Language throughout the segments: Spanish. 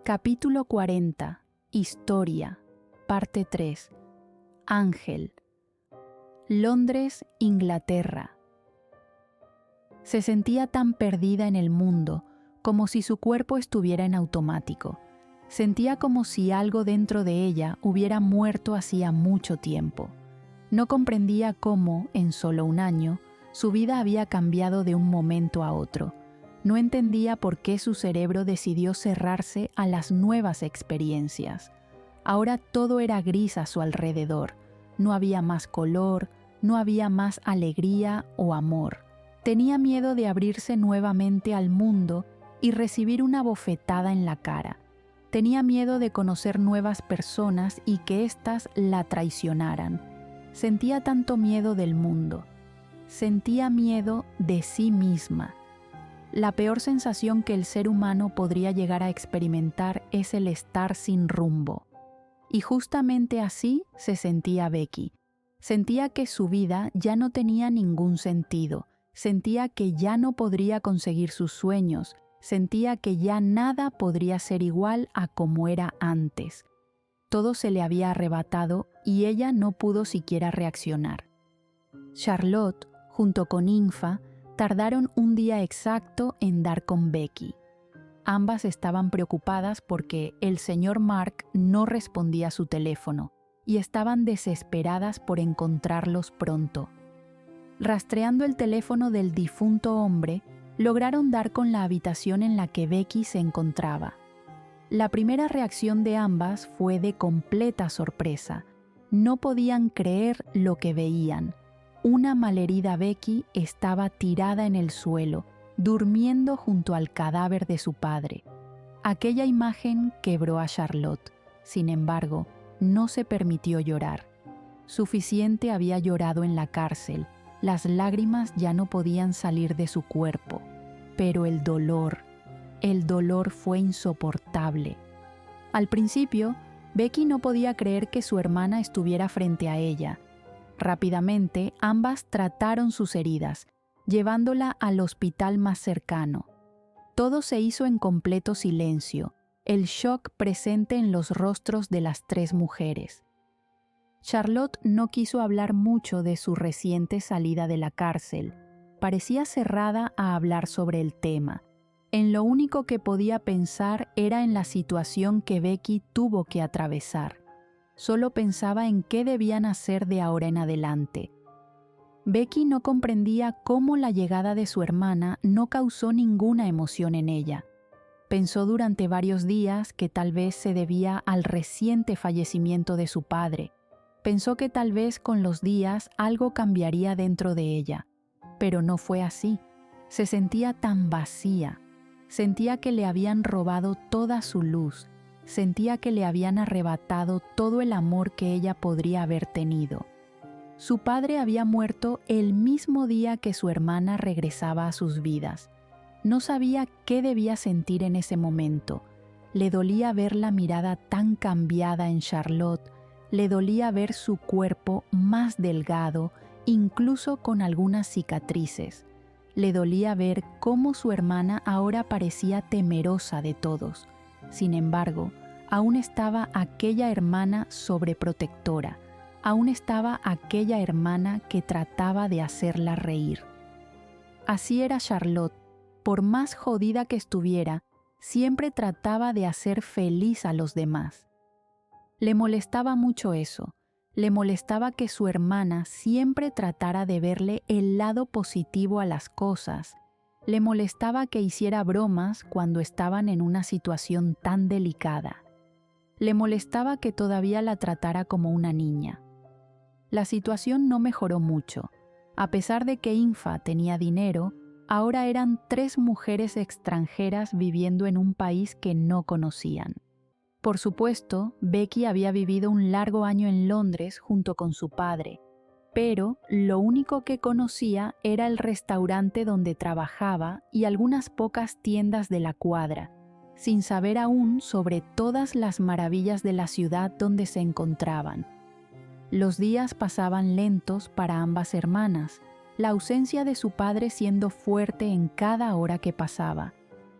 Capítulo 40. Historia. Parte 3. Ángel. Londres, Inglaterra. Se sentía tan perdida en el mundo, como si su cuerpo estuviera en automático. Sentía como si algo dentro de ella hubiera muerto hacía mucho tiempo. No comprendía cómo, en solo un año, su vida había cambiado de un momento a otro. No entendía por qué su cerebro decidió cerrarse a las nuevas experiencias. Ahora todo era gris a su alrededor. No había más color, no había más alegría o amor. Tenía miedo de abrirse nuevamente al mundo y recibir una bofetada en la cara. Tenía miedo de conocer nuevas personas y que éstas la traicionaran. Sentía tanto miedo del mundo. Sentía miedo de sí misma. La peor sensación que el ser humano podría llegar a experimentar es el estar sin rumbo. Y justamente así se sentía Becky. Sentía que su vida ya no tenía ningún sentido. Sentía que ya no podría conseguir sus sueños. Sentía que ya nada podría ser igual a como era antes. Todo se le había arrebatado y ella no pudo siquiera reaccionar. Charlotte, junto con Infa, tardaron un día exacto en dar con Becky. Ambas estaban preocupadas porque el señor Mark no respondía a su teléfono y estaban desesperadas por encontrarlos pronto. Rastreando el teléfono del difunto hombre, lograron dar con la habitación en la que Becky se encontraba. La primera reacción de ambas fue de completa sorpresa. No podían creer lo que veían. Una malherida Becky estaba tirada en el suelo, durmiendo junto al cadáver de su padre. Aquella imagen quebró a Charlotte. Sin embargo, no se permitió llorar. Suficiente había llorado en la cárcel. Las lágrimas ya no podían salir de su cuerpo. Pero el dolor fue insoportable. Al principio, Becky no podía creer que su hermana estuviera frente a ella. Rápidamente, ambas trataron sus heridas, llevándola al hospital más cercano. Todo se hizo en completo silencio, el shock presente en los rostros de las tres mujeres. Charlotte no quiso hablar mucho de su reciente salida de la cárcel. Parecía cerrada a hablar sobre el tema. En lo único que podía pensar era en la situación que Becky tuvo que atravesar. Solo pensaba en qué debían hacer de ahora en adelante. Becky no comprendía cómo la llegada de su hermana no causó ninguna emoción en ella. Pensó durante varios días que tal vez se debía al reciente fallecimiento de su padre. Pensó que tal vez con los días algo cambiaría dentro de ella. Pero no fue así. Se sentía tan vacía. Sentía que le habían robado toda su luz. Sentía que le habían arrebatado todo el amor que ella podría haber tenido. Su padre había muerto el mismo día que su hermana regresaba a sus vidas. No sabía qué debía sentir en ese momento. Le dolía ver la mirada tan cambiada en Charlotte. Le dolía ver su cuerpo más delgado, incluso con algunas cicatrices. Le dolía ver cómo su hermana ahora parecía temerosa de todos. Sin embargo, aún estaba aquella hermana sobreprotectora, aún estaba aquella hermana que trataba de hacerla reír. Así era Charlotte. Por más jodida que estuviera, siempre trataba de hacer feliz a los demás. Le molestaba mucho eso. Le molestaba que su hermana siempre tratara de verle el lado positivo a las cosas. Le molestaba que hiciera bromas cuando estaban en una situación tan delicada. Le molestaba que todavía la tratara como una niña. La situación no mejoró mucho. A pesar de que Infa tenía dinero, ahora eran 3 mujeres extranjeras viviendo en un país que no conocían. Por supuesto, Becky había vivido un largo año en Londres junto con su padre, pero lo único que conocía era el restaurante donde trabajaba y algunas pocas tiendas de la cuadra, sin saber aún sobre todas las maravillas de la ciudad donde se encontraban. Los días pasaban lentos para ambas hermanas, la ausencia de su padre siendo fuerte en cada hora que pasaba,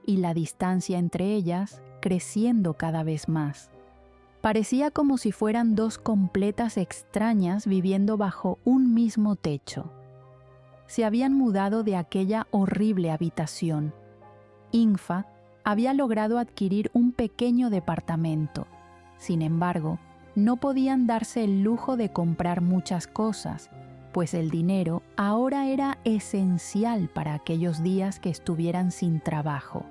y la distancia entre ellas creciendo cada vez más. Parecía como si fueran dos completas extrañas viviendo bajo un mismo techo. Se habían mudado de aquella horrible habitación. Ingfa había logrado adquirir un pequeño departamento. Sin embargo, no podían darse el lujo de comprar muchas cosas, pues el dinero ahora era esencial para aquellos días que estuvieran sin trabajo.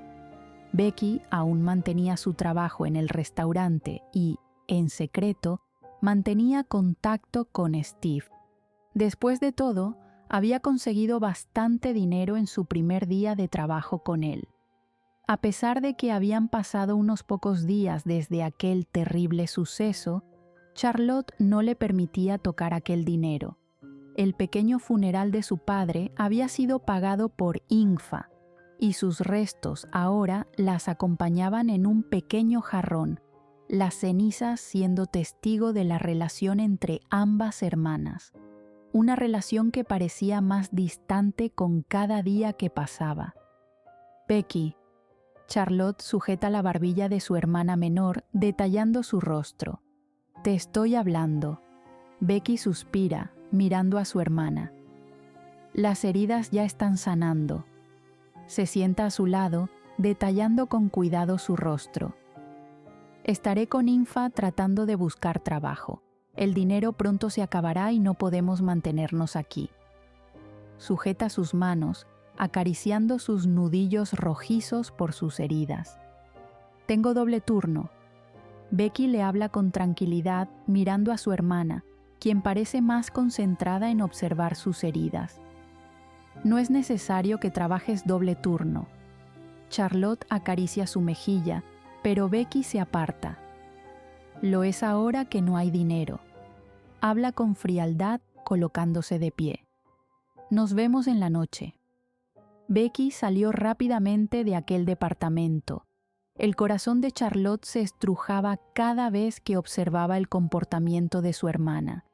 Becky aún mantenía su trabajo en el restaurante y, en secreto, mantenía contacto con Steve. Después de todo, había conseguido bastante dinero en su primer día de trabajo con él. A pesar de que habían pasado unos pocos días desde aquel terrible suceso, Charlotte no le permitía tocar aquel dinero. El pequeño funeral de su padre había sido pagado por Ingfa, y sus restos ahora las acompañaban en un pequeño jarrón, las cenizas siendo testigo de la relación entre ambas hermanas. Una relación que parecía más distante con cada día que pasaba. Becky. Charlotte sujeta la barbilla de su hermana menor, detallando su rostro. Te estoy hablando. Becky suspira, mirando a su hermana. Las heridas ya están sanando. Se sienta a su lado, detallando con cuidado su rostro. Estaré con Ingfa tratando de buscar trabajo. El dinero pronto se acabará y no podemos mantenernos aquí. Sujeta sus manos, acariciando sus nudillos rojizos por sus heridas. Tengo doble turno. Becky le habla con tranquilidad, mirando a su hermana, quien parece más concentrada en observar sus heridas. No es necesario que trabajes doble turno. Charlotte acaricia su mejilla, pero Becky se aparta. Lo es ahora que no hay dinero. Habla con frialdad, colocándose de pie. Nos vemos en la noche. Becky salió rápidamente de aquel departamento. El corazón de Charlotte se estrujaba cada vez que observaba el comportamiento de su hermana.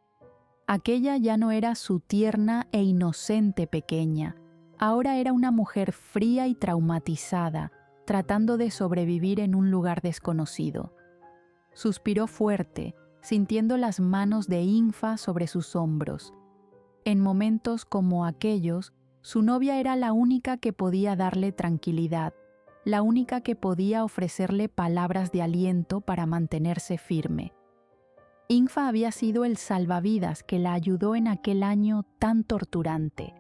Aquella ya no era su tierna e inocente pequeña. Ahora era una mujer fría y traumatizada, tratando de sobrevivir en un lugar desconocido. Suspiró fuerte, sintiendo las manos de Ingfa sobre sus hombros. En momentos como aquellos, su novia era la única que podía darle tranquilidad, la única que podía ofrecerle palabras de aliento para mantenerse firme. Ingfa había sido el salvavidas que la ayudó en aquel año tan torturante.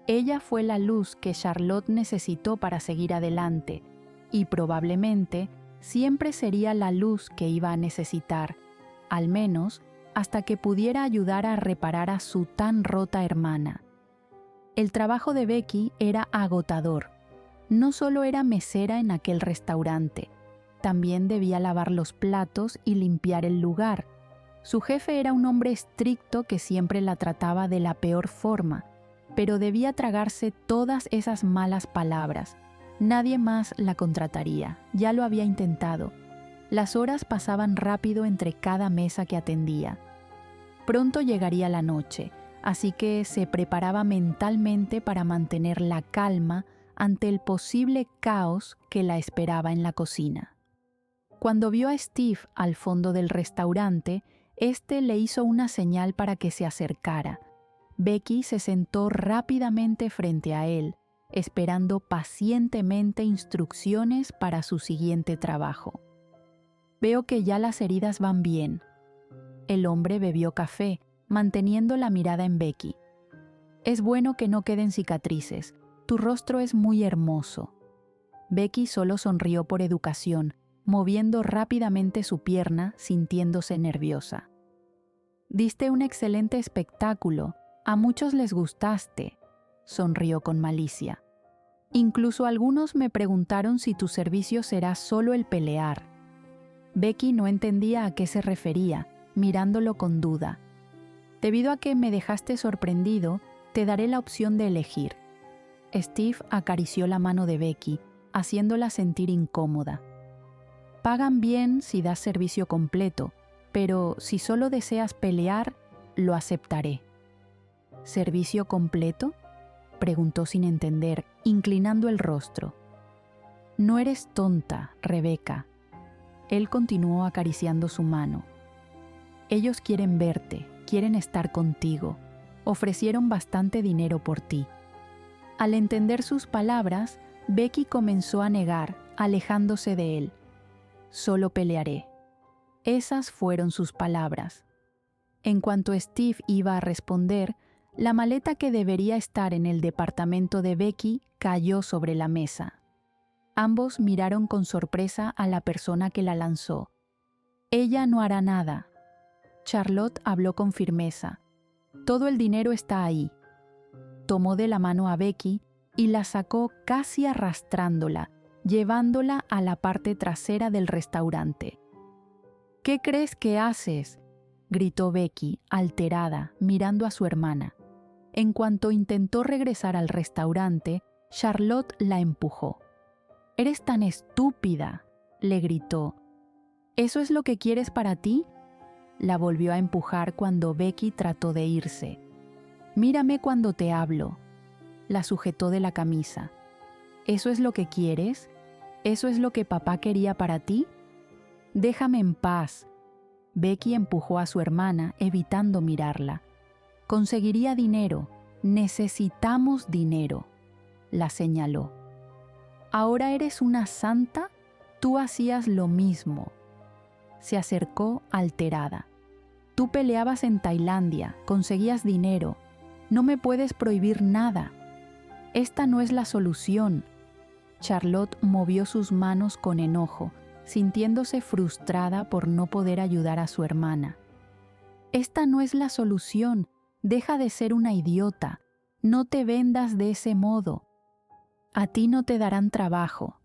Ella fue la luz que Charlotte necesitó para seguir adelante, y probablemente siempre sería la luz que iba a necesitar, al menos hasta que pudiera ayudar a reparar a su tan rota hermana. El trabajo de Becky era agotador. No solo era mesera en aquel restaurante, también debía lavar los platos y limpiar el lugar. Su jefe era un hombre estricto que siempre la trataba de la peor forma, pero debía tragarse todas esas malas palabras. Nadie más la contrataría, ya lo había intentado. Las horas pasaban rápido entre cada mesa que atendía. Pronto llegaría la noche, así que se preparaba mentalmente para mantener la calma ante el posible caos que la esperaba en la cocina. Cuando vio a Steve al fondo del restaurante, éste le hizo una señal para que se acercara. Becky se sentó rápidamente frente a él, esperando pacientemente instrucciones para su siguiente trabajo. Veo que ya las heridas van bien. El hombre bebió café, manteniendo la mirada en Becky. Es bueno que no queden cicatrices. Tu rostro es muy hermoso. Becky solo sonrió por educación, moviendo rápidamente su pierna, sintiéndose nerviosa. Diste un excelente espectáculo. A muchos les gustaste, sonrió con malicia. Incluso algunos me preguntaron si tu servicio será solo el pelear. Becky no entendía a qué se refería, mirándolo con duda. Debido a que me dejaste sorprendido, te daré la opción de elegir. Steve acarició la mano de Becky, haciéndola sentir incómoda. Pagan bien si das servicio completo, pero si solo deseas pelear, lo aceptaré. ¿Servicio completo?, preguntó sin entender, inclinando el rostro. No eres tonta, Rebecca. Él continuó acariciando su mano. Ellos quieren verte, quieren estar contigo. Ofrecieron bastante dinero por ti. Al entender sus palabras, Becky comenzó a negar, alejándose de él. Solo pelearé. Esas fueron sus palabras. En cuanto Steve iba a responder, la maleta que debería estar en el departamento de Becky cayó sobre la mesa. Ambos miraron con sorpresa a la persona que la lanzó. Ella no hará nada. Charlotte habló con firmeza. Todo el dinero está ahí. Tomó de la mano a Becky y la sacó casi arrastrándola, llevándola a la parte trasera del restaurante. ¿Qué crees que haces?, gritó Becky, alterada, mirando a su hermana. En cuanto intentó regresar al restaurante, Charlotte la empujó. «¡Eres tan estúpida!», le gritó. «¿Eso es lo que quieres para ti?». La volvió a empujar cuando Becky trató de irse. «Mírame cuando te hablo». La sujetó de la camisa. «¿Eso es lo que quieres? ¿Eso es lo que papá quería para ti? Déjame en paz». Becky empujó a su hermana, evitando mirarla. «Conseguiría dinero. Necesitamos dinero», la señaló. «¿Ahora eres una santa? Tú hacías lo mismo». Se acercó alterada. «Tú peleabas en Tailandia, conseguías dinero. No me puedes prohibir nada. Esta no es la solución». Charlotte movió sus manos con enojo, sintiéndose frustrada por no poder ayudar a su hermana. «Esta no es la solución. Deja de ser una idiota. No te vendas de ese modo. A ti no te darán trabajo».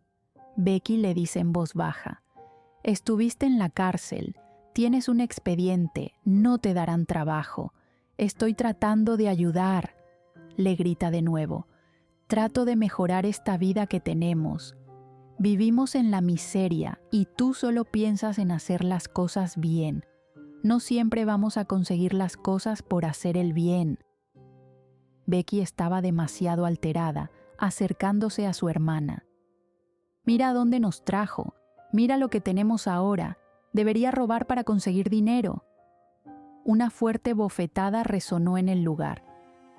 Becky le dice en voz baja. «Estuviste en la cárcel. Tienes un expediente. No te darán trabajo. Estoy tratando de ayudar», le grita de nuevo. «Trato de mejorar esta vida que tenemos. Vivimos en la miseria y tú solo piensas en hacer las cosas bien. No siempre vamos a conseguir las cosas por hacer el bien». Becky estaba demasiado alterada, acercándose a su hermana. «Mira a dónde nos trajo. Mira lo que tenemos ahora. Debería robar para conseguir dinero». Una fuerte bofetada resonó en el lugar.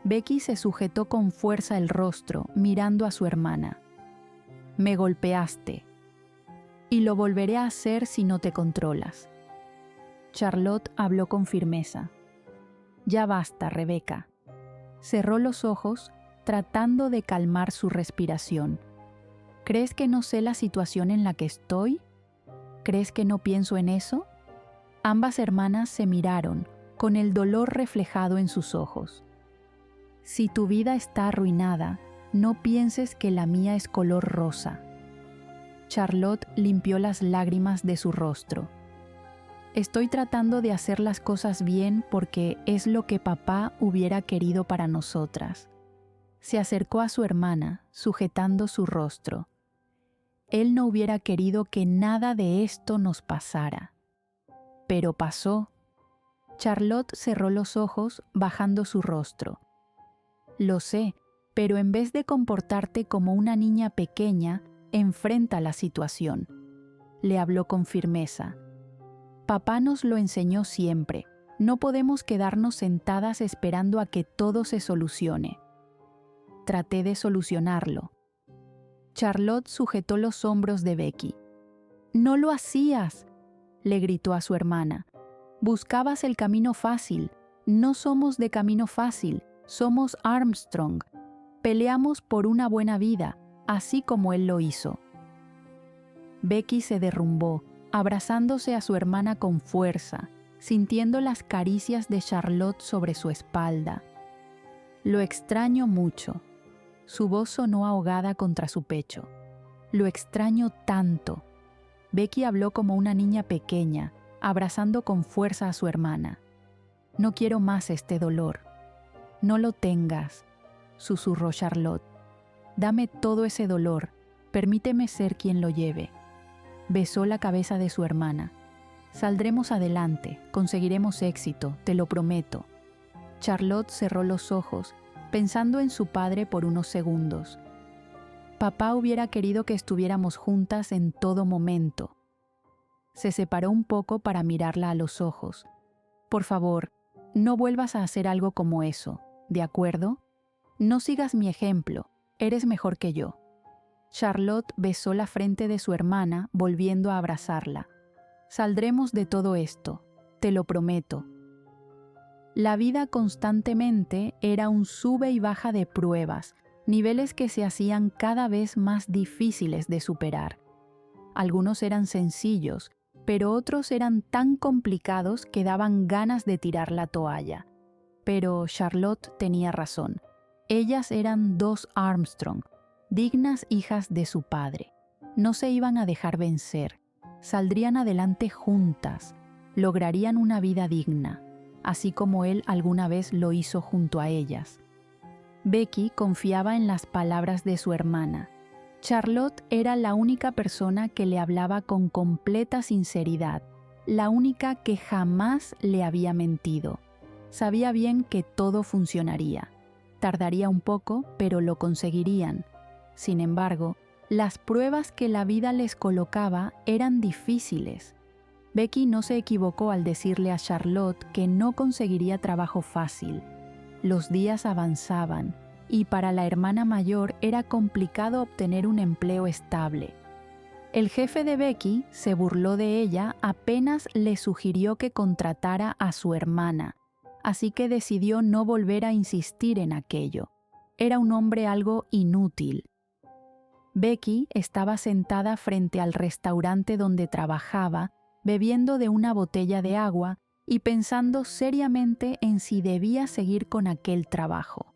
Becky se sujetó con fuerza el rostro, mirando a su hermana. «Me golpeaste. Y lo volveré a hacer si no te controlas». Charlotte habló con firmeza. «Ya basta, Rebecca». Cerró los ojos, tratando de calmar su respiración. «¿Crees que no sé la situación en la que estoy? ¿Crees que no pienso en eso?». Ambas hermanas se miraron, con el dolor reflejado en sus ojos. «Si tu vida está arruinada, no pienses que la mía es color rosa». Charlotte limpió las lágrimas de su rostro. «Estoy tratando de hacer las cosas bien porque es lo que papá hubiera querido para nosotras». Se acercó a su hermana, sujetando su rostro. «Él no hubiera querido que nada de esto nos pasara. Pero pasó». Charlotte cerró los ojos, bajando su rostro. «Lo sé, pero en vez de comportarte como una niña pequeña, enfrenta la situación», le habló con firmeza. «Papá nos lo enseñó siempre. No podemos quedarnos sentadas esperando a que todo se solucione». Traté de solucionarlo. Charlotte sujetó los hombros de Becky. «No lo hacías», le gritó a su hermana. «Buscabas el camino fácil. No somos de camino fácil, somos Armstrong. Peleamos por una buena vida, así como él lo hizo». Becky se derrumbó, abrazándose a su hermana con fuerza, sintiendo las caricias de Charlotte sobre su espalda. «Lo extraño mucho». Su voz sonó ahogada contra su pecho. «Lo extraño tanto». Becky habló como una niña pequeña, abrazando con fuerza a su hermana. «No quiero más este dolor». «No lo tengas», susurró Charlotte. «Dame todo ese dolor. Permíteme ser quien lo lleve». Besó la cabeza de su hermana. «Saldremos adelante, conseguiremos éxito, te lo prometo». Charlotte cerró los ojos, pensando en su padre por unos segundos. «Papá hubiera querido que estuviéramos juntas en todo momento». Se separó un poco para mirarla a los ojos. Por favor, no vuelvas a hacer algo como eso, ¿de acuerdo? No sigas mi ejemplo, eres mejor que yo. Charlotte besó la frente de su hermana, volviendo a abrazarla. Saldremos de todo esto, te lo prometo. La vida constantemente era un sube y baja de pruebas, niveles que se hacían cada vez más difíciles de superar. Algunos eran sencillos, pero otros eran tan complicados que daban ganas de tirar la toalla. Pero Charlotte tenía razón. Ellas eran dos Armstrong, dignas hijas de su padre. No se iban a dejar vencer. Saldrían adelante juntas. Lograrían una vida digna, así como él alguna vez lo hizo junto a ellas. Becky confiaba en las palabras de su hermana. Charlotte era la única persona que le hablaba con completa sinceridad, la única que jamás le había mentido. Sabía bien que todo funcionaría. Tardaría un poco, pero lo conseguirían. Sin embargo, las pruebas que la vida les colocaba eran difíciles. Becky no se equivocó al decirle a Charlotte que no conseguiría trabajo fácil. Los días avanzaban, y para la hermana mayor era complicado obtener un empleo estable. El jefe de Becky se burló de ella apenas le sugirió que contratara a su hermana, así que decidió no volver a insistir en aquello. Era un hombre algo inútil. Becky estaba sentada frente al restaurante donde trabajaba, bebiendo de una botella de agua y pensando seriamente en si debía seguir con aquel trabajo.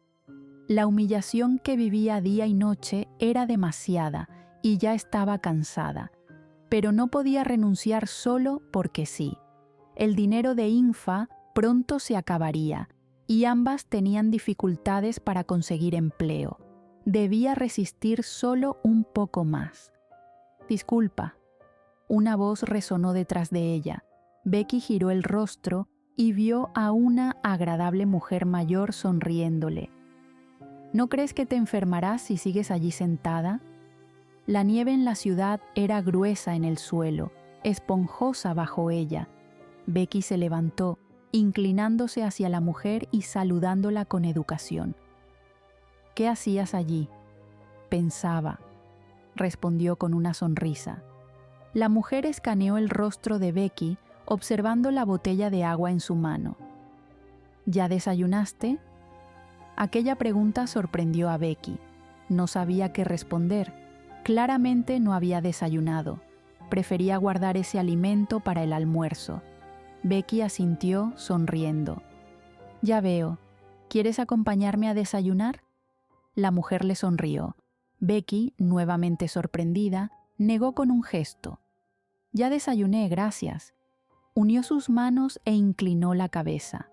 La humillación que vivía día y noche era demasiada y ya estaba cansada, pero no podía renunciar solo porque sí. El dinero de Infa pronto se acabaría y ambas tenían dificultades para conseguir empleo. Debía resistir solo un poco más. «Disculpa». Una voz resonó detrás de ella. Becky giró el rostro y vio a una agradable mujer mayor sonriéndole. ¿No crees que te enfermarás si sigues allí sentada? La nieve en la ciudad era gruesa en el suelo, esponjosa bajo ella. Becky se levantó, inclinándose hacia la mujer y saludándola con educación. «¿Qué hacías allí?» «Pensaba», respondió con una sonrisa. La mujer escaneó el rostro de Becky, observando la botella de agua en su mano. «¿Ya desayunaste?» Aquella pregunta sorprendió a Becky. No sabía qué responder. Claramente no había desayunado. Prefería guardar ese alimento para el almuerzo. Becky asintió, sonriendo. «Ya veo. ¿Quieres acompañarme a desayunar?» La mujer le sonrió. Becky, nuevamente sorprendida, negó con un gesto. «Ya desayuné, gracias». Unió sus manos e inclinó la cabeza.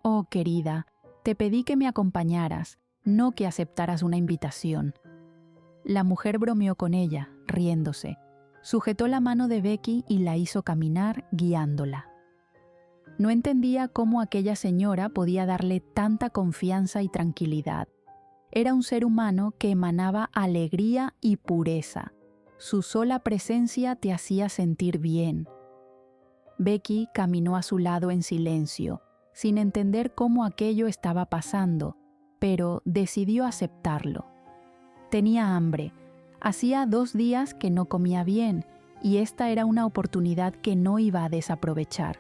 «Oh, querida, te pedí que me acompañaras, no que aceptaras una invitación». La mujer bromeó con ella, riéndose. Sujetó la mano de Becky y la hizo caminar, guiándola. No entendía cómo aquella señora podía darle tanta confianza y tranquilidad. Era un ser humano que emanaba alegría y pureza. Su sola presencia te hacía sentir bien. Becky caminó a su lado en silencio, sin entender cómo aquello estaba pasando, pero decidió aceptarlo. Tenía hambre. Hacía 2 días que no comía bien, y esta era una oportunidad que no iba a desaprovechar.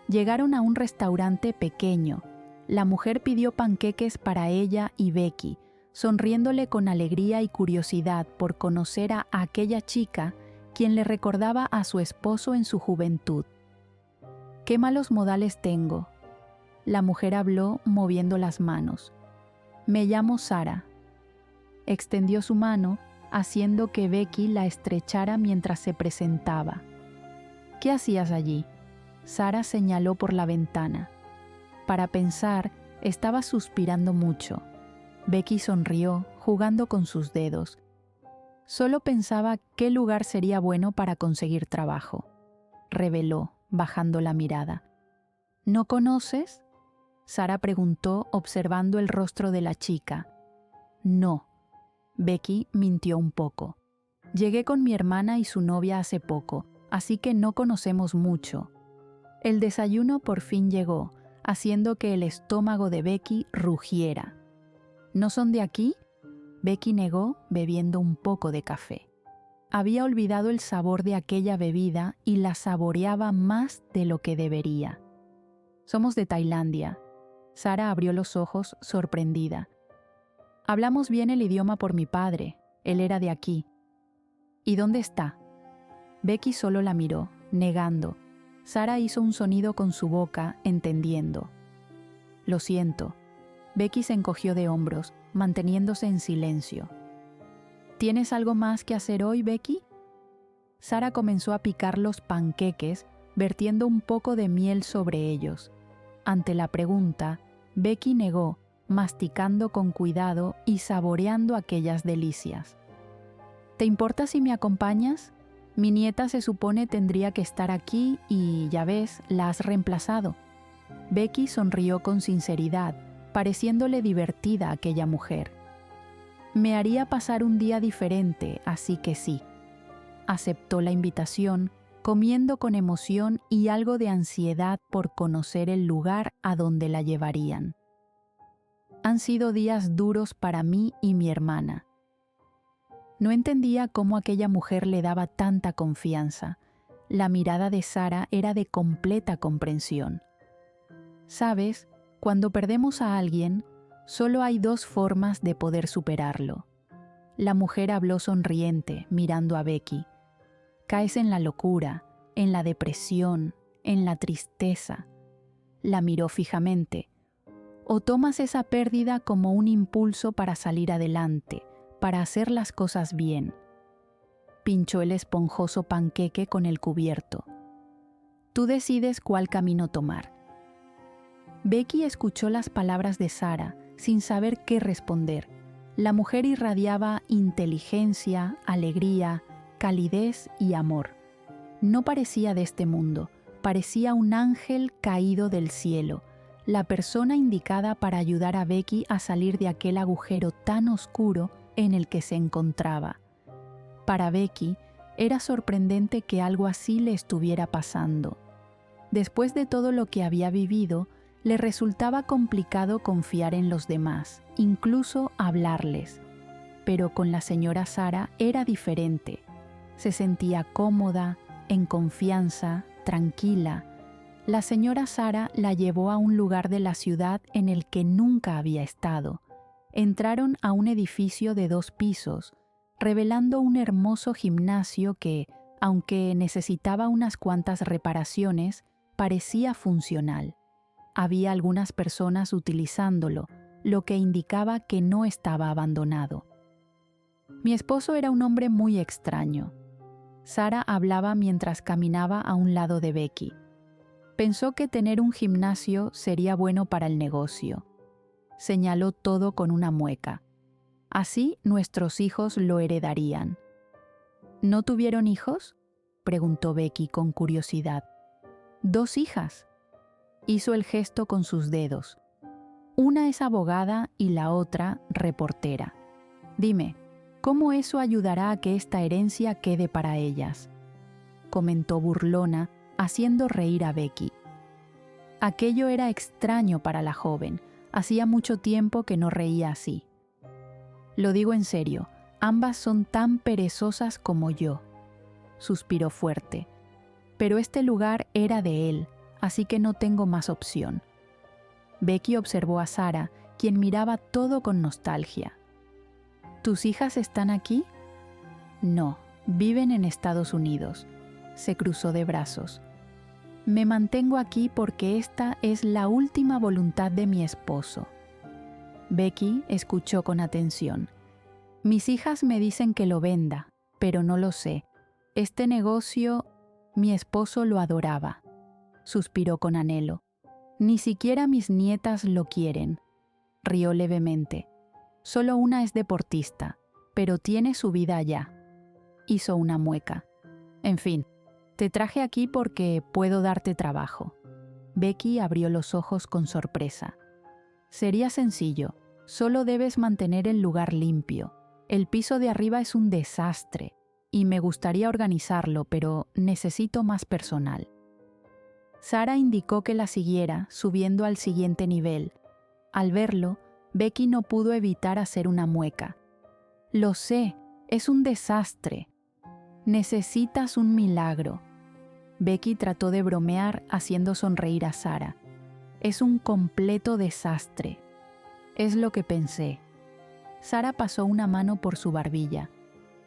Llegaron a un restaurante pequeño. La mujer pidió panqueques para ella y Becky, sonriéndole con alegría y curiosidad por conocer a aquella chica quien le recordaba a su esposo en su juventud. «Qué malos modales tengo». La mujer habló moviendo las manos. «Me llamo Sara». Extendió su mano, haciendo que Becky la estrechara mientras se presentaba. «¿Qué hacías allí?». Sara señaló por la ventana. Para pensar, estaba suspirando mucho. Becky sonrió, jugando con sus dedos. Solo pensaba qué lugar sería bueno para conseguir trabajo. Reveló, bajando la mirada. «¿No conoces?». Sara preguntó, observando el rostro de la chica. «No». Becky mintió un poco. «Llegué con mi hermana y su novia hace poco. así que no conocemos mucho. El desayuno por fin llegó, haciendo que el estómago de Becky rugiera. ¿No son de aquí?, Becky negó, bebiendo un poco de café. Había olvidado el sabor de aquella bebida y la saboreaba más de lo que debería. Somos de Tailandia. Sara abrió los ojos, sorprendida. Hablamos bien el idioma por mi padre. Él era de aquí. ¿Y dónde está? Becky solo la miró, negando. Sara hizo un sonido con su boca, entendiendo. Lo siento. Becky se encogió de hombros, manteniéndose en silencio. ¿Tienes algo más que hacer hoy, Becky? Sara comenzó a picar los panqueques, vertiendo un poco de miel sobre ellos. Ante la pregunta, Becky negó, masticando con cuidado y saboreando aquellas delicias. ¿Te importa si me acompañas? Mi nieta se supone tendría que estar aquí y, ya ves, la has reemplazado. Becky sonrió con sinceridad, pareciéndole divertida aquella mujer. Me haría pasar un día diferente, así que sí. Aceptó la invitación, comiendo con emoción y algo de ansiedad por conocer el lugar a donde la llevarían. Han sido días duros para mí y mi hermana. No entendía cómo aquella mujer le daba tanta confianza. La mirada de Sara era de completa comprensión. ¿Sabes? Cuando perdemos a alguien, solo hay dos formas de poder superarlo. La mujer habló sonriente, mirando a Becky. Caes en la locura, en la depresión, en la tristeza. La miró fijamente. O tomas esa pérdida como un impulso para salir adelante, para hacer las cosas bien. Pinchó el esponjoso panqueque con el cubierto. Tú decides cuál camino tomar. Becky escuchó las palabras de Sara sin saber qué responder. La mujer irradiaba inteligencia, alegría, calidez y amor. No parecía de este mundo, parecía un ángel caído del cielo, la persona indicada para ayudar a Becky a salir de aquel agujero tan oscuro en el que se encontraba. Para Becky, era sorprendente que algo así le estuviera pasando. Después de todo lo que había vivido, le resultaba complicado confiar en los demás, incluso hablarles. Pero con la señora Sara era diferente. Se sentía cómoda, en confianza, tranquila. La señora Sara la llevó a un lugar de la ciudad en el que nunca había estado. Entraron a un edificio de 2 pisos, revelando un hermoso gimnasio que, aunque necesitaba unas cuantas reparaciones, parecía funcional. Había algunas personas utilizándolo, lo que indicaba que no estaba abandonado. Mi esposo era un hombre muy extraño. Sara hablaba mientras caminaba a un lado de Becky. Pensó que tener un gimnasio sería bueno para el negocio. Señaló todo con una mueca. Así nuestros hijos lo heredarían. ¿No tuvieron hijos?, preguntó Becky con curiosidad. 2 hijas. Hizo el gesto con sus dedos. Una es abogada y la otra reportera. Dime, ¿cómo eso ayudará a que esta herencia quede para ellas?, comentó burlona, haciendo reír a Becky. Aquello era extraño para la joven. Hacía mucho tiempo que no reía así. Lo digo en serio, ambas son tan perezosas como yo, suspiró fuerte. Pero este lugar era de él, así que no tengo más opción. Becky observó a Sara, quien miraba todo con nostalgia. ¿Tus hijas están aquí? No, viven en Estados Unidos. Se cruzó de brazos. Me mantengo aquí porque esta es la última voluntad de mi esposo. Becky escuchó con atención. Mis hijas me dicen que lo venda, pero no lo sé. Este negocio, mi esposo lo adoraba. Suspiró con anhelo. Ni siquiera mis nietas lo quieren. Rió levemente. Solo una es deportista, pero tiene su vida allá. Hizo una mueca. En fin, te traje aquí porque puedo darte trabajo. Becky abrió los ojos con sorpresa. Sería sencillo. Solo debes mantener el lugar limpio. El piso de arriba es un desastre y me gustaría organizarlo, pero necesito más personal. Sara indicó que la siguiera, subiendo al siguiente nivel. Al verlo, Becky no pudo evitar hacer una mueca. Lo sé, es un desastre. Necesitas un milagro. Becky trató de bromear haciendo sonreír a Sara. Es un completo desastre. Es lo que pensé. Sara pasó una mano por su barbilla.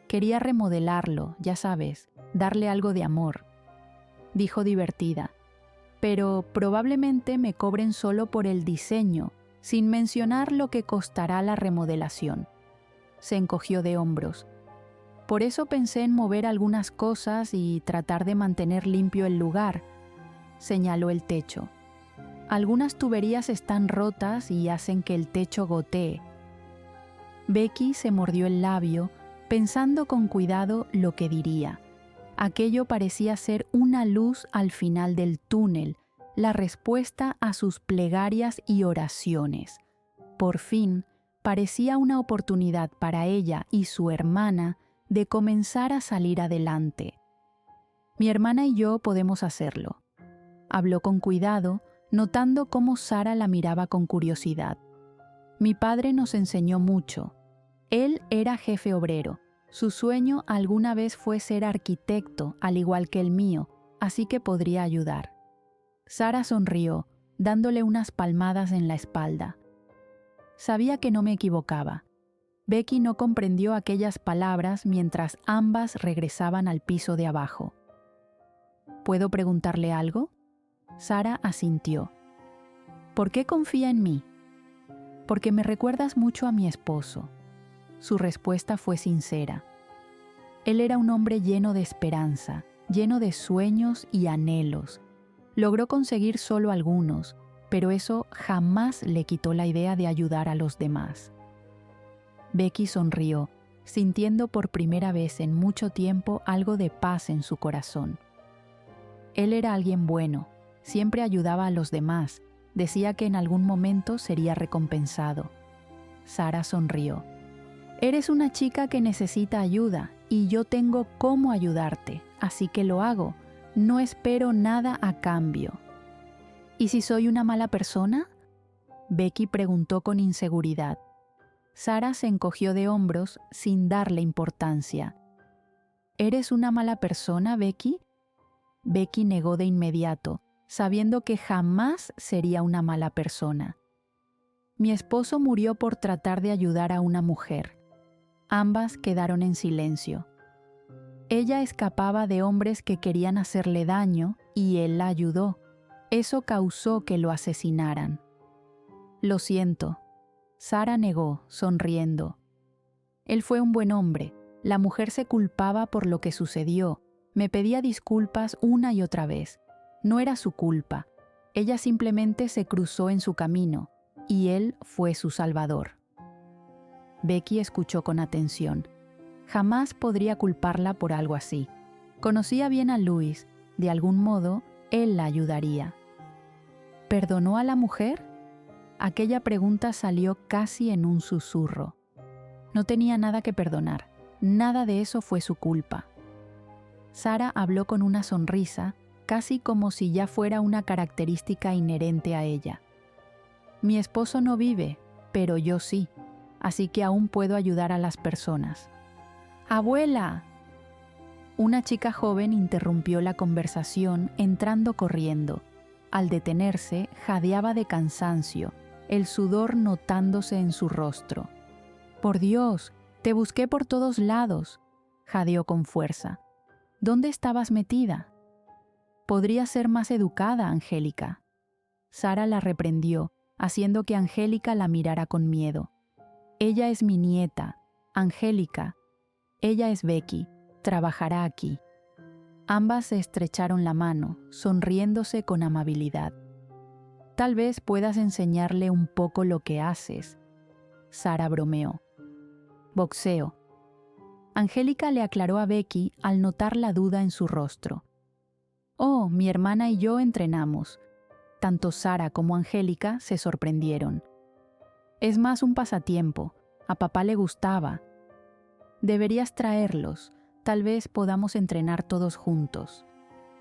Quería remodelarlo, ya sabes, darle algo de amor. Dijo divertida. Pero probablemente me cobren solo por el diseño, sin mencionar lo que costará la remodelación. Se encogió de hombros. Por eso pensé en mover algunas cosas y tratar de mantener limpio el lugar. Señaló el techo. Algunas tuberías están rotas y hacen que el techo gotee. Becky se mordió el labio, pensando con cuidado lo que diría. Aquello parecía ser una luz al final del túnel, la respuesta a sus plegarias y oraciones. Por fin, parecía una oportunidad para ella y su hermana de comenzar a salir adelante. Mi hermana y yo podemos hacerlo. Habló con cuidado, notando cómo Sara la miraba con curiosidad. Mi padre nos enseñó mucho. Él era jefe obrero. Su sueño alguna vez fue ser arquitecto, al igual que el mío, así que podría ayudar. Sara sonrió, dándole unas palmadas en la espalda. Sabía que no me equivocaba. Becky no comprendió aquellas palabras mientras ambas regresaban al piso de abajo. ¿Puedo preguntarle algo? Sara asintió. ¿Por qué confía en mí? Porque me recuerdas mucho a mi esposo. Su respuesta fue sincera. Él era un hombre lleno de esperanza, lleno de sueños y anhelos. Logró conseguir solo algunos, pero eso jamás le quitó la idea de ayudar a los demás. Becky sonrió, sintiendo por primera vez en mucho tiempo algo de paz en su corazón. Él era alguien bueno, siempre ayudaba a los demás, decía que en algún momento sería recompensado. Sara sonrió. Eres una chica que necesita ayuda y yo tengo cómo ayudarte, así que lo hago. No espero nada a cambio. ¿Y si soy una mala persona? Becky preguntó con inseguridad. Sara se encogió de hombros sin darle importancia. ¿Eres una mala persona, Becky? Becky negó de inmediato, sabiendo que jamás sería una mala persona. Mi esposo murió por tratar de ayudar a una mujer. Ambas quedaron en silencio. Ella escapaba de hombres que querían hacerle daño y él la ayudó. Eso causó que lo asesinaran. Lo siento. Sara negó, sonriendo. Él fue un buen hombre. La mujer se culpaba por lo que sucedió. Me pedía disculpas una y otra vez. No era su culpa. Ella simplemente se cruzó en su camino y él fue su salvador. Becky escuchó con atención. Jamás podría culparla por algo así. Conocía bien a Luis. De algún modo, él la ayudaría. ¿Perdonó a la mujer? Aquella pregunta salió casi en un susurro. No tenía nada que perdonar. Nada de eso fue su culpa. Sara habló con una sonrisa, casi como si ya fuera una característica inherente a ella. Mi esposo no vive, pero yo sí. Así que aún puedo ayudar a las personas. ¡Abuela! Una chica joven interrumpió la conversación entrando corriendo. Al detenerse, jadeaba de cansancio, el sudor notándose en su rostro. «¡Por Dios! Te busqué por todos lados», jadeó con fuerza. «¿Dónde estabas metida?» «Podría ser más educada, Angélica». Sara la reprendió, haciendo que Angélica la mirara con miedo. «Ella es mi nieta, Angélica. Ella es Becky, trabajará aquí». Ambas se estrecharon la mano, sonriéndose con amabilidad. «Tal vez puedas enseñarle un poco lo que haces», Sara bromeó. «Boxeo». Angélica le aclaró a Becky al notar la duda en su rostro. «Oh, mi hermana y yo entrenamos». Tanto Sara como Angélica se sorprendieron. «Es más un pasatiempo. A papá le gustaba. Deberías traerlos. Tal vez podamos entrenar todos juntos.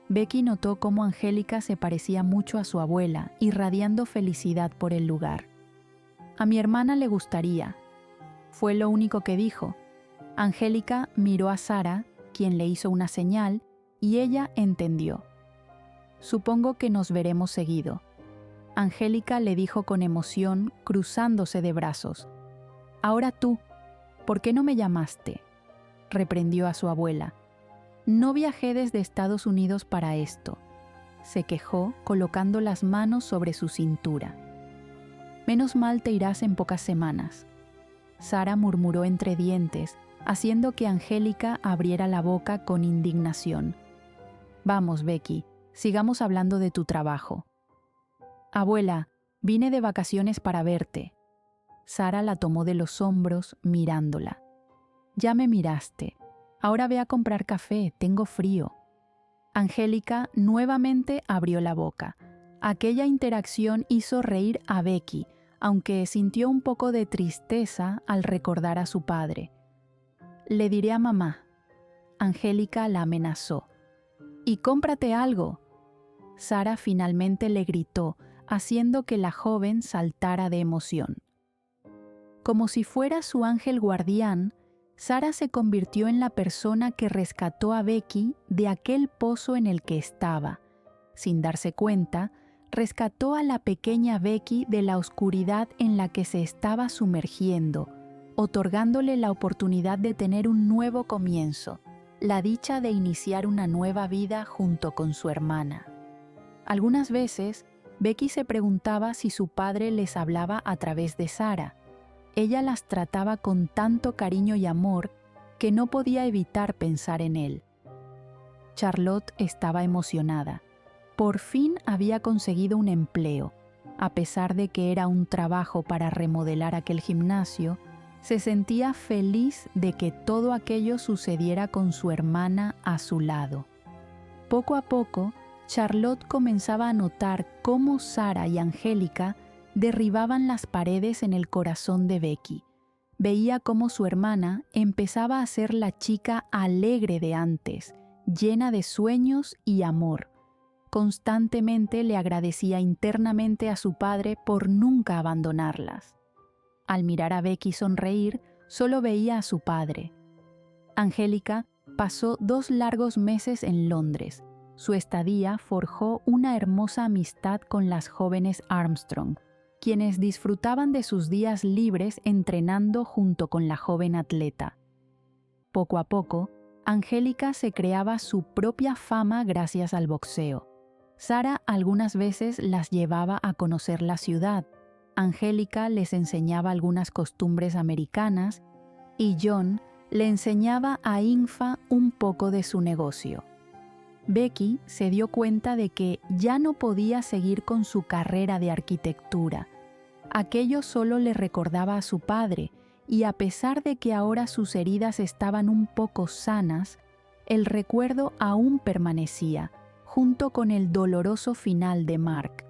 Becky notó cómo Angélica se parecía mucho a su abuela, irradiando felicidad por el lugar. A mi hermana le gustaría. Fue lo único que dijo. Angélica miró a Sara, quien le hizo una señal, y ella entendió. Supongo que nos veremos seguido. Angélica le dijo con emoción, cruzándose de brazos. Ahora tú, ¿por qué no me llamaste?, reprendió a su abuela. No viajé desde Estados Unidos para esto, se quejó colocando las manos sobre su cintura. Menos mal te irás en pocas semanas. Sara murmuró entre dientes, haciendo que Angélica abriera la boca con indignación. Vamos, Becky, sigamos hablando de tu trabajo. Abuela, vine de vacaciones para verte. Sara la tomó de los hombros, mirándola. Ya me miraste. Ahora ve a comprar café, tengo frío. Angélica nuevamente abrió la boca. Aquella interacción hizo reír a Becky, aunque sintió un poco de tristeza al recordar a su padre. Le diré a mamá. Angélica la amenazó. Y cómprate algo. Sara finalmente le gritó, haciendo que la joven saltara de emoción. Como si fuera su ángel guardián, Sara se convirtió en la persona que rescató a Becky de aquel pozo en el que estaba. Sin darse cuenta, rescató a la pequeña Becky de la oscuridad en la que se estaba sumergiendo, otorgándole la oportunidad de tener un nuevo comienzo, la dicha de iniciar una nueva vida junto con su hermana. Algunas veces, Becky se preguntaba si su padre les hablaba a través de Sara. Ella las trataba con tanto cariño y amor que no podía evitar pensar en él. Charlotte estaba emocionada. Por fin había conseguido un empleo. A pesar de que era un trabajo para remodelar aquel gimnasio, se sentía feliz de que todo aquello sucediera con su hermana a su lado. Poco a poco, Charlotte comenzaba a notar cómo Sara y Angélica derribaban las paredes en el corazón de Becky. Veía cómo su hermana empezaba a ser la chica alegre de antes, llena de sueños y amor. Constantemente le agradecía internamente a su padre por nunca abandonarlas. Al mirar a Becky sonreír, solo veía a su padre. Angélica pasó 2 largos meses en Londres. Su estadía forjó una hermosa amistad con las jóvenes Armstrong, quienes disfrutaban de sus días libres entrenando junto con la joven atleta. Poco a poco, Angélica se creaba su propia fama gracias al boxeo. Sara algunas veces las llevaba a conocer la ciudad, Angélica les enseñaba algunas costumbres americanas y John le enseñaba a Infa un poco de su negocio. Becky se dio cuenta de que ya no podía seguir con su carrera de arquitectura. Aquello solo le recordaba a su padre, y a pesar de que ahora sus heridas estaban un poco sanas, el recuerdo aún permanecía, junto con el doloroso final de Mark.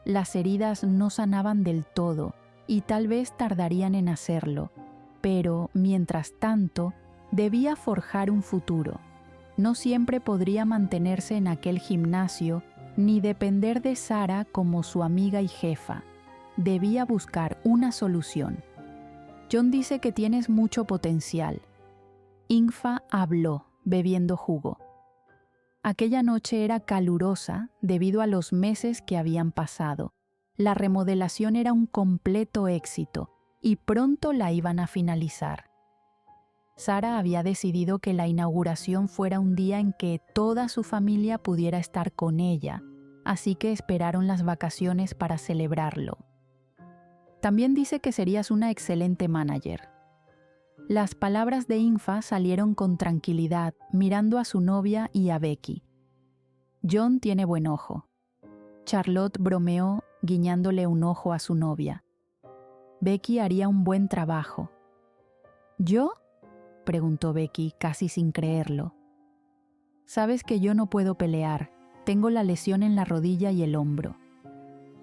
Las heridas no sanaban del todo, y tal vez tardarían en hacerlo, pero, mientras tanto, debía forjar un futuro. No siempre podría mantenerse en aquel gimnasio ni depender de Sara como su amiga y jefa. Debía buscar una solución. John dice que tienes mucho potencial. Infa habló, bebiendo jugo. Aquella noche era calurosa debido a los meses que habían pasado. La remodelación era un completo éxito y pronto la iban a finalizar. Sara había decidido que la inauguración fuera un día en que toda su familia pudiera estar con ella, así que esperaron las vacaciones para celebrarlo. También dice que serías una excelente manager. Las palabras de Infa salieron con tranquilidad, mirando a su novia y a Becky. John tiene buen ojo. Charlotte bromeó, guiñándole un ojo a su novia. Becky haría un buen trabajo. ¿Yo?, preguntó Becky casi sin creerlo. Sabes que yo no puedo pelear, tengo la lesión en la rodilla y el hombro.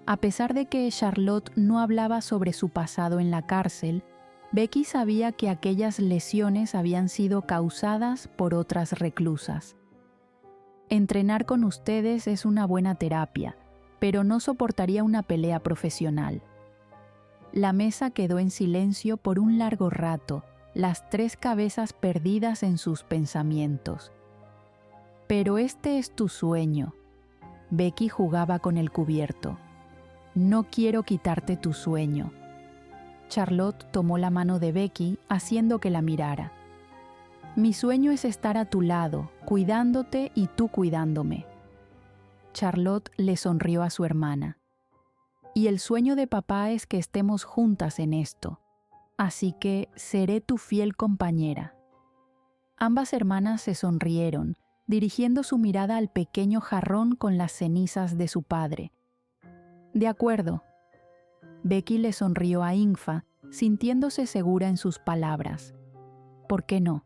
A pesar de que Charlotte no hablaba sobre su pasado en la cárcel, Becky sabía que aquellas lesiones habían sido causadas por otras reclusas. Entrenar con ustedes es una buena terapia, pero no soportaría una pelea profesional. La mesa quedó en silencio por un largo rato, las tres cabezas perdidas en sus pensamientos. Pero este es tu sueño. Becky jugaba con el cubierto. No quiero quitarte tu sueño. Charlotte tomó la mano de Becky, haciendo que la mirara. Mi sueño es estar a tu lado, cuidándote y tú cuidándome. Charlotte le sonrió a su hermana. Y el sueño de papá es que estemos juntas en esto. Así que seré tu fiel compañera. Ambas hermanas se sonrieron, dirigiendo su mirada al pequeño jarrón con las cenizas de su padre. De acuerdo. Becky le sonrió a Ingfa, sintiéndose segura en sus palabras. ¿Por qué no?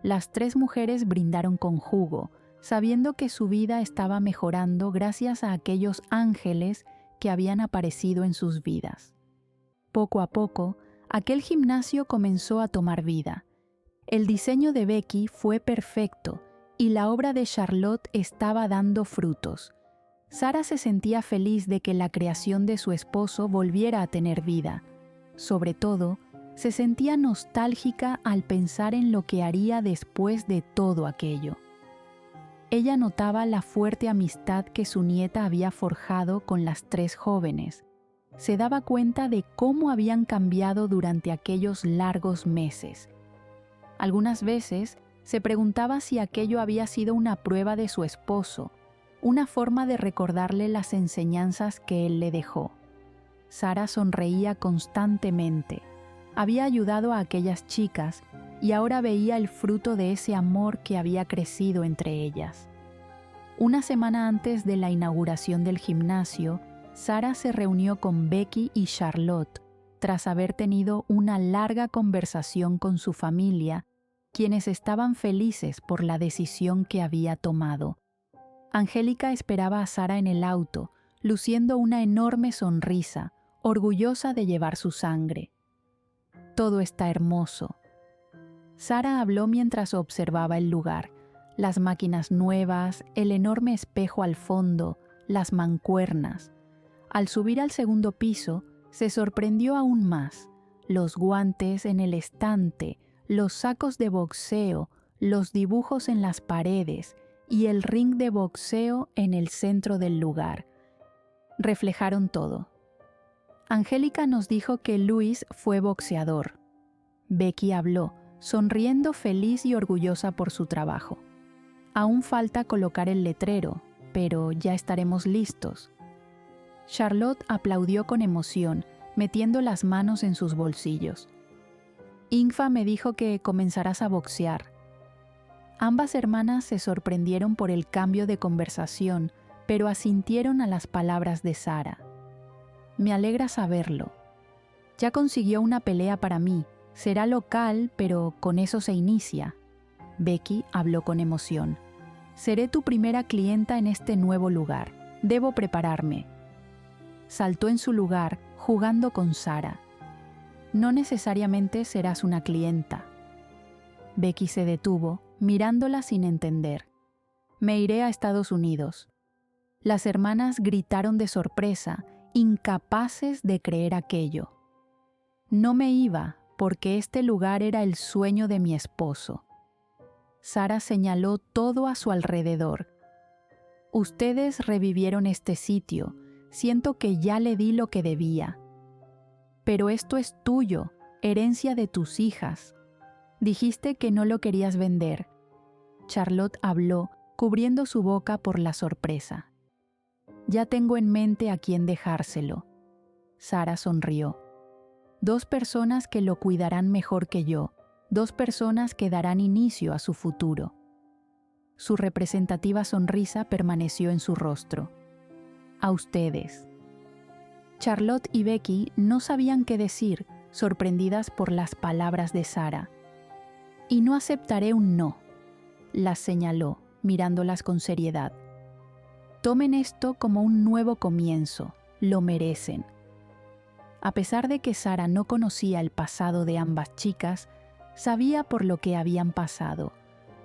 Las tres mujeres brindaron con jugo, sabiendo que su vida estaba mejorando gracias a aquellos ángeles que habían aparecido en sus vidas. Poco a poco, aquel gimnasio comenzó a tomar vida. El diseño de Becky fue perfecto y la obra de Charlotte estaba dando frutos. Sara se sentía feliz de que la creación de su esposo volviera a tener vida. Sobre todo, se sentía nostálgica al pensar en lo que haría después de todo aquello. Ella notaba la fuerte amistad que su nieta había forjado con las tres jóvenes. Se daba cuenta de cómo habían cambiado durante aquellos largos meses. Algunas veces se preguntaba si aquello había sido una prueba de su esposo, una forma de recordarle las enseñanzas que él le dejó. Sara sonreía constantemente. Había ayudado a aquellas chicas y ahora veía el fruto de ese amor que había crecido entre ellas. Una semana antes de la inauguración del gimnasio, Sara se reunió con Becky y Charlotte, tras haber tenido una larga conversación con su familia, quienes estaban felices por la decisión que había tomado. Angélica esperaba a Sara en el auto, luciendo una enorme sonrisa, orgullosa de llevar su sangre. Todo está hermoso. Sara habló mientras observaba el lugar, las máquinas nuevas, el enorme espejo al fondo, las mancuernas. Al subir al segundo piso, se sorprendió aún más. Los guantes en el estante, los sacos de boxeo, los dibujos en las paredes y el ring de boxeo en el centro del lugar. Reflejaron todo. Angélica nos dijo que Luis fue boxeador. Becky habló, sonriendo feliz y orgullosa por su trabajo. Aún falta colocar el letrero, pero ya estaremos listos. Charlotte aplaudió con emoción, metiendo las manos en sus bolsillos. Ingfa me dijo que comenzarás a boxear. Ambas hermanas se sorprendieron por el cambio de conversación, pero asintieron a las palabras de Sara. Me alegra saberlo. Ya consiguió una pelea para mí. Será local, pero con eso se inicia. Becky habló con emoción. Seré tu primera clienta en este nuevo lugar. Debo prepararme. Saltó en su lugar, jugando con Sara. No necesariamente serás una clienta. Becky se detuvo, mirándola sin entender. Me iré a Estados Unidos. Las hermanas gritaron de sorpresa, incapaces de creer aquello. No me iba, porque este lugar era el sueño de mi esposo. Sara señaló todo a su alrededor. Ustedes revivieron este sitio. Siento que ya le di lo que debía. Pero esto es tuyo, herencia de tus hijas. Dijiste que no lo querías vender. Charlotte habló, cubriendo su boca por la sorpresa. Ya tengo en mente a quién dejárselo. Sara sonrió. 2 personas que lo cuidarán mejor que yo, 2 personas que darán inicio a su futuro. Su representativa sonrisa permaneció en su rostro. A ustedes. Charlotte y Becky no sabían qué decir, sorprendidas por las palabras de Sara. Y no aceptaré un no, las señaló, mirándolas con seriedad. Tomen esto como un nuevo comienzo, lo merecen. A pesar de que Sara no conocía el pasado de ambas chicas, sabía por lo que habían pasado.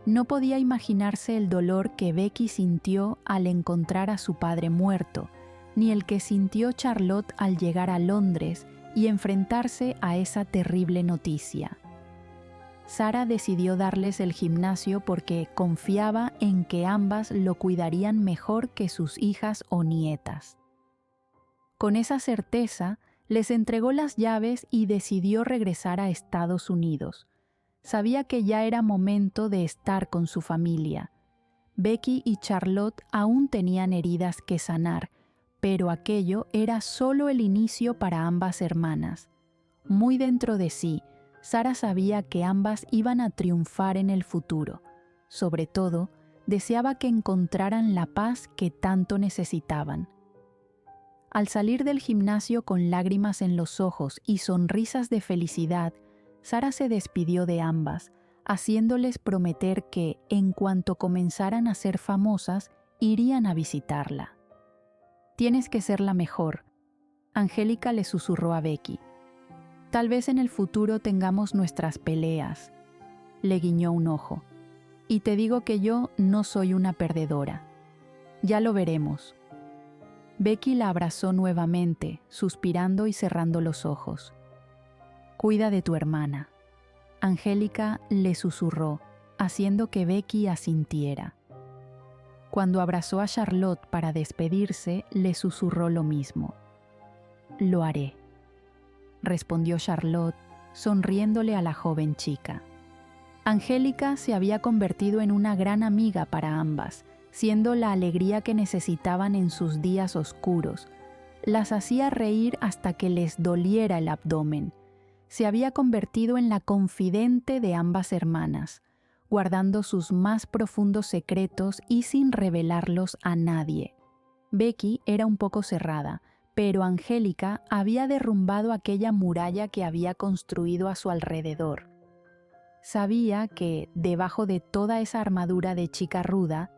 No podía imaginarse el dolor que Becky sintió al encontrar a su padre muerto, ni el que sintió Charlotte al llegar a Londres y enfrentarse a esa terrible noticia. Sara decidió darles el gimnasio porque confiaba en que ambas lo cuidarían mejor que sus hijas o nietas. Con esa certeza, les entregó las llaves y decidió regresar a Estados Unidos. Sabía que ya era momento de estar con su familia. Becky y Charlotte aún tenían heridas que sanar, pero aquello era solo el inicio para ambas hermanas. Muy dentro de sí, Sara sabía que ambas iban a triunfar en el futuro. Sobre todo, deseaba que encontraran la paz que tanto necesitaban. Al salir del gimnasio con lágrimas en los ojos y sonrisas de felicidad, Sara se despidió de ambas, haciéndoles prometer que, en cuanto comenzaran a ser famosas, irían a visitarla. «Tienes que ser la mejor», Angélica le susurró a Becky. «Tal vez en el futuro tengamos nuestras peleas», le guiñó un ojo. «Y te digo que yo no soy una perdedora. Ya lo veremos». Becky la abrazó nuevamente, suspirando y cerrando los ojos. «Cuida de tu hermana», Angélica le susurró, haciendo que Becky asintiera. Cuando abrazó a Charlotte para despedirse, le susurró lo mismo. «Lo haré», respondió Charlotte, sonriéndole a la joven chica. Angélica se había convertido en una gran amiga para ambas, siendo la alegría que necesitaban en sus días oscuros. Las hacía reír hasta que les doliera el abdomen. Se había convertido en la confidente de ambas hermanas, guardando sus más profundos secretos y sin revelarlos a nadie. Becky era un poco cerrada, pero Angélica había derrumbado aquella muralla que había construido a su alrededor. Sabía que, debajo de toda esa armadura de chica ruda,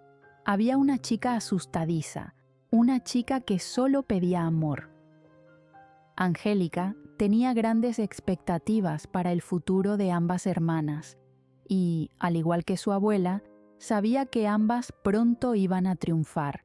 había una chica asustadiza, una chica que solo pedía amor. Angélica tenía grandes expectativas para el futuro de ambas hermanas y, al igual que su abuela, sabía que ambas pronto iban a triunfar.